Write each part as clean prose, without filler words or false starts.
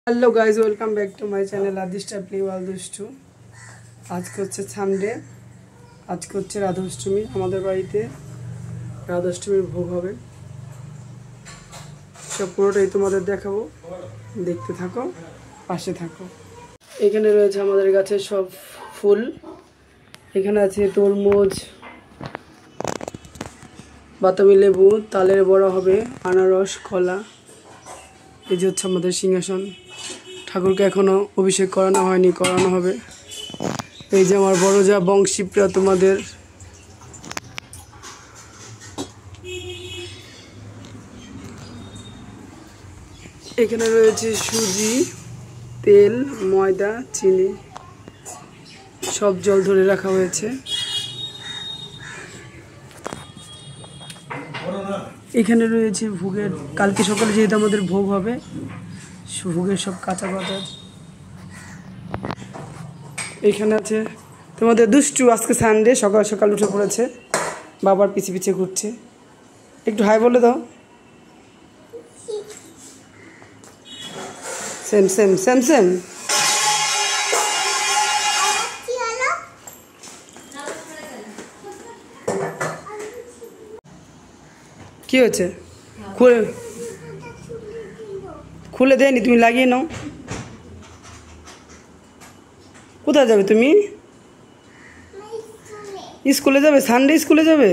Hello guys, welcome back to my channel আদিষ্টা প্লে ওয়াল দুষ্টু। আজকে হচ্ছে সানডে, আজকে হচ্ছে রাধাষ্টমী। আমাদের বাড়িতে রাধাষ্টমীর ভোগ হবে, সব পুরোটাই তোমাদের দেখাবো, দেখতে থাকো, পাশে থাকো। এখানে রয়েছে আমাদের গাছের সব ফুল। এখানে আছে তরমুজ, বাতাবি লেবু, তালের বড়া হবে, আনারস, কলা। এই যে হচ্ছে আমাদের সিংহাসন। ঠাকুরকে এখনো অভিষেক করানো হয়নি, করানো হবে। এই যে আমার বড় যা বংশীপ্রিয়া তোমাদের। এখানে রয়েছে সুজি, তেল, ময়দা, চিনি, সব জল ধরে রাখা হয়েছে। এখানে রয়েছে ভোগের, কালকে সকালে যেহেতু আমাদের ভোগ হবে, ভোগের সব কাঁচা বাজার। এইখানে আছে তোমাদের দুষ্টু, আজকে সানডে, সকাল সকাল উঠে পড়েছে, বাবার পিছে পিছে ঘুরছে। একটু হাই বলে দাও। Same same same same. কি হয়েছে? খুলে খুলে দেয়নি, তুমি লাগিয়ে নাও। কোথায় যাবে তুমি? স্কুলে যাবে? সানডে স্কুলে যাবে?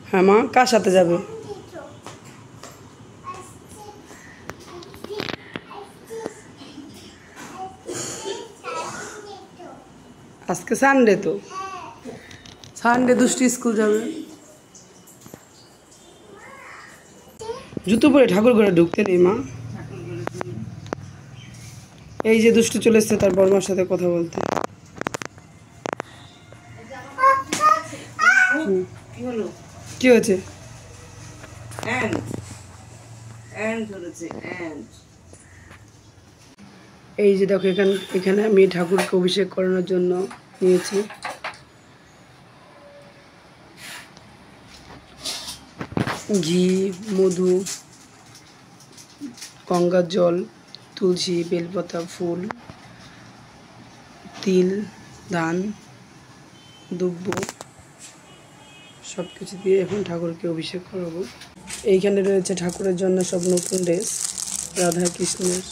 হ্যাঁ মা, কার সাথে যাবে? আজকে সানডে তো, সানডে দুষ্টু স্কুল যাবে। জুতো পরে ঠাকুর ঘরে ঢুকতে নেই মা। এই যে দুষ্টু চলে এসছে তার বড়মার সাথে কথা বলতে। কি হয়েছে? এই যে দেখো, এখানে আমি ঠাকুরকে অভিষেক করানোর জন্য নিয়েছি। ঘি, মধু, গঙ্গার জল, তুলসী, বেলপাতা, ফুল, তিল, ধান, দুব্ব, সব কিছু দিয়ে এখন ঠাকুরকে অভিষেক করাবো। এইখানে রয়েছে ঠাকুরের জন্য সব নতুন ড্রেস, রাধা কৃষ্ণের।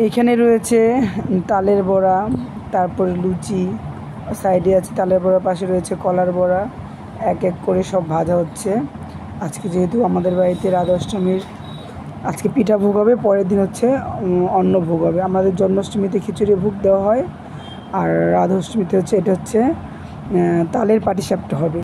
এইখানে রয়েছে তালের বড়া, তারপরে লুচি, সাইডে আছে তালের বড়া, পাশে রয়েছে কলার বড়া। এক এক করে সব ভাজা হচ্ছে। আজকে যেহেতু আমাদের বাড়িতে রাধাষ্টমীর, আজকে পিঠা ভোগ হবে, পরের দিন হচ্ছে অন্ন ভোগ হবে। আমাদের জন্মাষ্টমীতে খিচুড়ি ভোগ দেওয়া হয়, আর রাধাষ্টমীতে হচ্ছে এটা হচ্ছে তালের পাটিসাপটা হবে।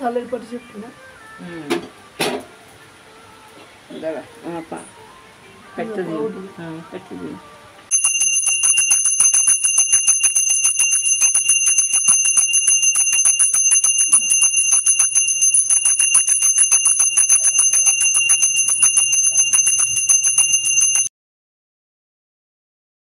তালের পাটিসাপটা না? দাঁড়া, আমার পা কাটতে দিন। হ্যাঁ, কাটতে দিন।